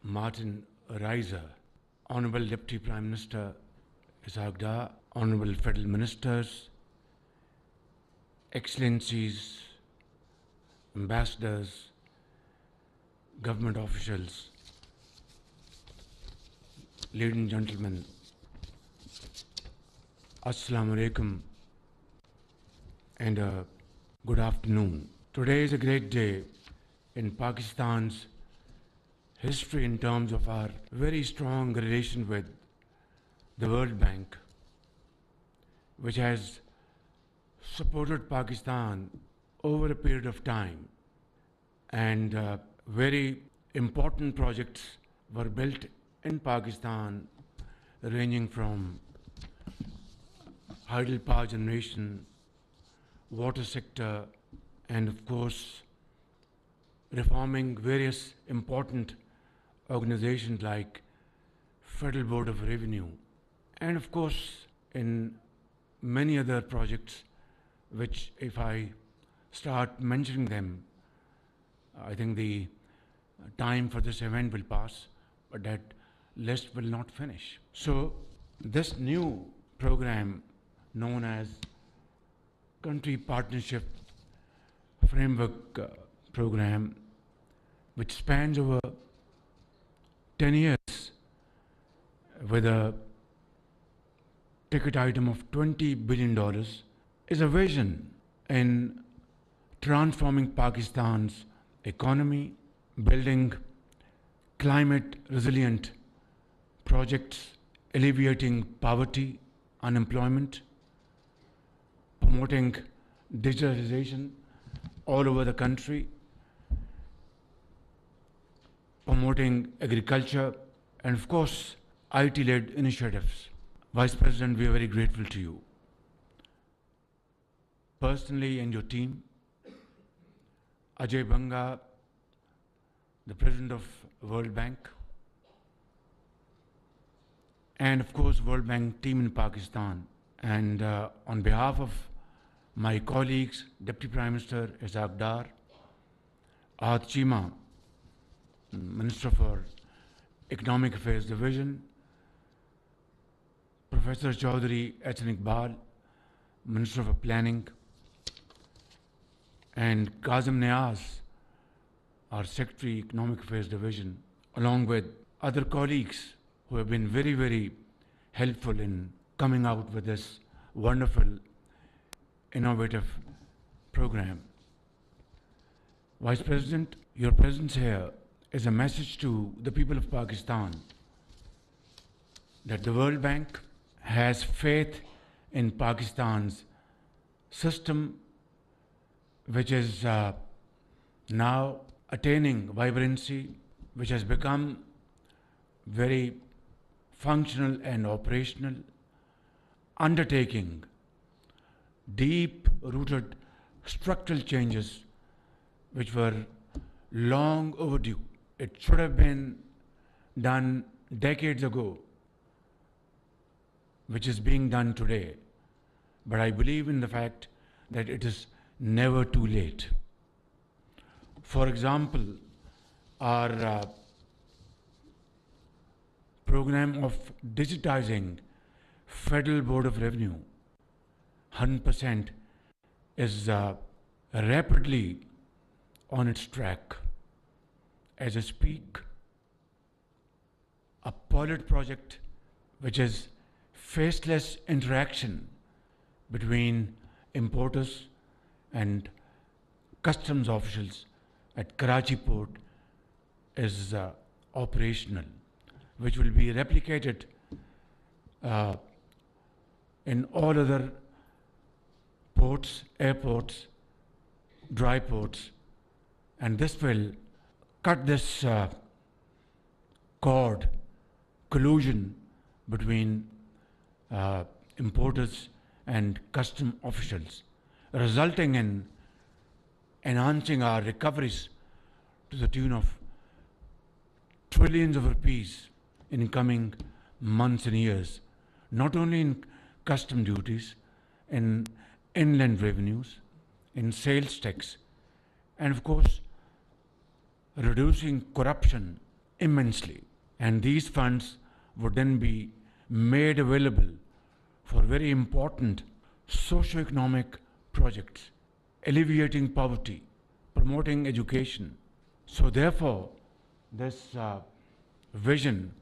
Martin Reiser, Honorable Deputy Prime Minister Ishaq Dar, Honorable Federal Ministers, Excellencies, Ambassadors, government officials, ladies and gentlemen, Assalamu alaikum and good afternoon. Today is a great day in Pakistan's history in terms of our very strong relation with the World Bank, which has supported Pakistan over a period of time, and very important projects were built in Pakistan, ranging from hydel power generation, water sector, and of course reforming various important organizations like Federal Board of Revenue, and of course in many other projects which, if I start mentioning them, I think the time for this event will pass, but that list will not finish. So this new program known as Country Partnership Framework Program, which spans over 10 years with a ticket item of $20 billion, is a vision in transforming Pakistan's economy, building climate resilient projects, alleviating poverty, unemployment, promoting digitalization all over the country, promoting agriculture, and of course IT-led initiatives. Vice President, we are very grateful to you personally and your team. Ajay Banga, the President of World Bank, and of course World Bank team in Pakistan. And on behalf of my colleagues, Deputy Prime Minister Ishaq Dar, Ahad Cheema, Minister for Economic Affairs Division, Professor Chaudhry Ehsan Iqbal, Minister for Planning, and Kazim Niaz, our Secretary Economic Affairs Division, along with other colleagues who have been very, very helpful in coming out with this wonderful, innovative program. Vice President, your presence here is a message to the people of Pakistan that the World Bank has faith in Pakistan's system, which is now attaining vibrancy, which has become very functional and operational, undertaking deep-rooted structural changes which were long overdue. It should have been done decades ago, which is being done today. But I believe in the fact that it is never too late. For example, our program of digitizing Federal Board of Revenue, 100%, is rapidly on its track. As I speak, a pilot project which is faceless interaction between importers and customs officials at Karachi Port is operational, which will be replicated in all other ports, airports, dry ports, and this will cut this collusion between importers and custom officials, resulting in enhancing our recoveries to the tune of trillions of rupees in coming months and years, not only in custom duties, in inland revenues, in sales tax, and of course reducing corruption, immensely. And these funds would then be made available for very important socio-economic projects, alleviating poverty, promoting education. So therefore, this vision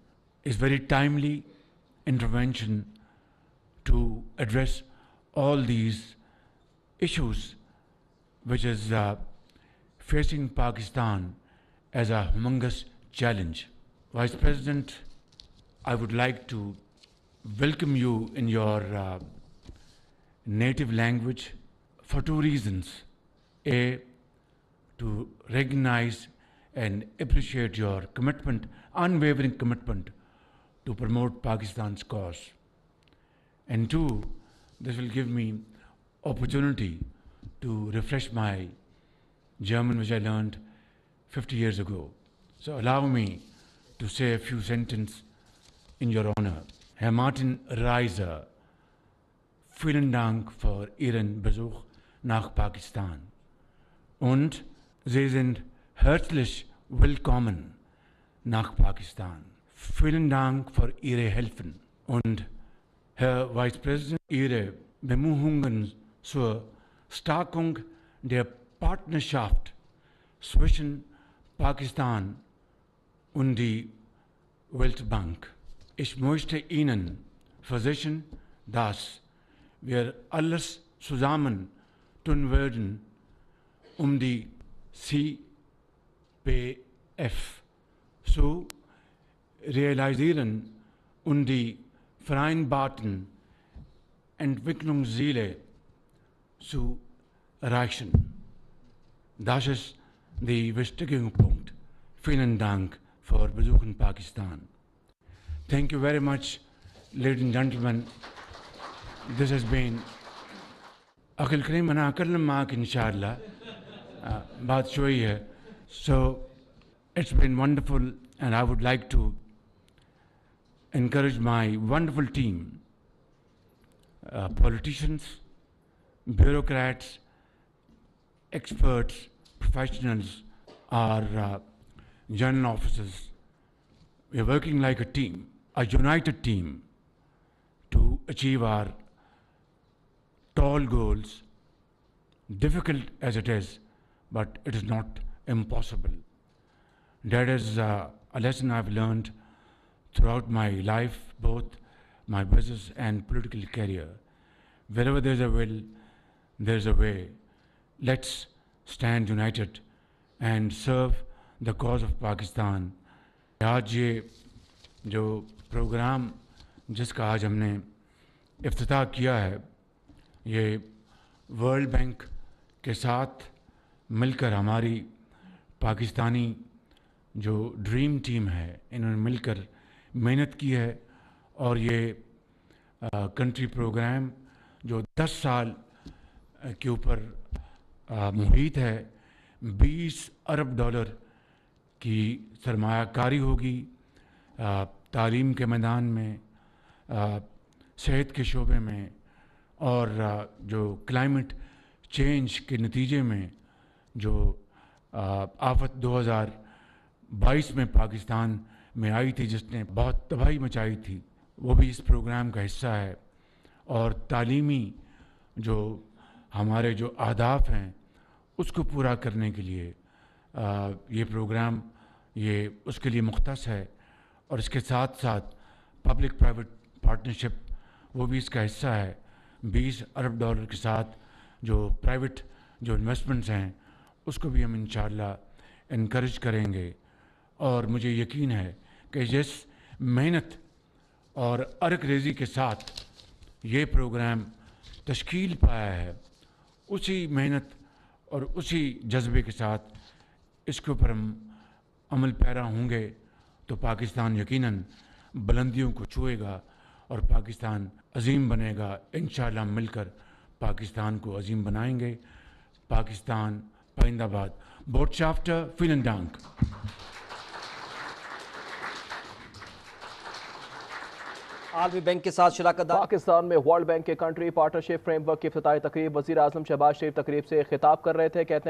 is very timely intervention to address all these issues which is facing Pakistan as a humongous challenge. Vice President, I would like to welcome you in your native language for two reasons. A, to recognize and appreciate your commitment, unwavering commitment to promote Pakistan's cause. And two, this will give me opportunity to refresh my German, which I learned 50 years ago. So allow me to say a few sentences in your honor. Herr Martin Reiser, vielen Dank für Ihren Besuch nach Pakistan. Und Sie sind herzlich willkommen nach Pakistan. Vielen Dank für Ihre Hilfen. Und Herr Vice President, Ihre Bemühungen zur Stärkung der Partnerschaft zwischen Pakistan und die Weltbank. Ich möchte Ihnen versichern, dass wir alles zusammen tun werden, um die CPF zu realisieren und die vereinbarten Entwicklungsziele zu erreichen. Das ist der wichtige Punkt. Vielen Dank für Besuch in Pakistan. Thank you very much, ladies and gentlemen. This has been Akhil Kareem, أنا أكلم معك إن شاء الله بعد شوية. So it's been wonderful, and I would like to encourage my wonderful team, politicians, bureaucrats, experts, professionals, our general officers. We are working like a team, a united team, to achieve our tall goals, difficult as it is, but it is not impossible. That is a lesson I've learned throughout my life, both my business and political career. Wherever there's a will, there's a way. Let's stand united and serve the cause of Pakistan. آج یہ جو programme جس کا آج ہم نے افتتاح کیا ہے، یہ ورلڈ بینک کے ساتھ مل کر ہماری پاکستانی جو ڈریم ٹیم ہے، انہوں نے مل کر محنت کی ہے، اور یہ کنٹری پروگرام جو 10 سال کے اوپر محیط ہے، $20 ارب کی سرمایہ کاری ہوگی تعلیم کے میدان میں، صحت کے شعبے میں، اور جو کلائمیٹ چینج کے نتیجے میں جو آفت 2022 میں پاکستان میں آئی تھی، جس نے بہت تباہی مچائی تھی، وہ بھی اس پروگرام کا حصہ ہے. اور تعلیمی جو ہمارے جو اہداف ہیں اس کو پورا کرنے کے لیے یہ پروگرام یہ اس کے لیے مختص ہے. اور اس کے ساتھ ساتھ پبلک پرائیویٹ پارٹنرشپ وہ بھی اس کا حصہ ہے. $20 ارب کے ساتھ جو پرائیویٹ جو انویسٹمنٹس ہیں اس کو بھی ہم انشاءاللہ انکریج کریں گے. اور مجھے یقین ہے کہ جس محنت اور عرق ریزی کے ساتھ یہ پروگرام تشکیل پایا ہے، اسی محنت اور اسی جذبے کے ساتھ اس کے اوپر ہم عمل پیرا ہوں گے تو پاکستان یقیناً بلندیوں کو چھوئے گا اور پاکستان عظیم بنے گا. انشاءاللہ ہم مل کر پاکستان کو عظیم بنائیں گے. پاکستان پائندہ باد. بوٹشافٹر فیلن ڈانک. عالمی بینک کے ساتھ شراکت دار. پاکستان میں ورلڈ بینک کے کنٹری پارٹنرشپ فریم ورک کی افتتاحی تقریب، وزیر اعظم شہباز شریف تقریب سے خطاب کر رہے تھے. کہتے ہیں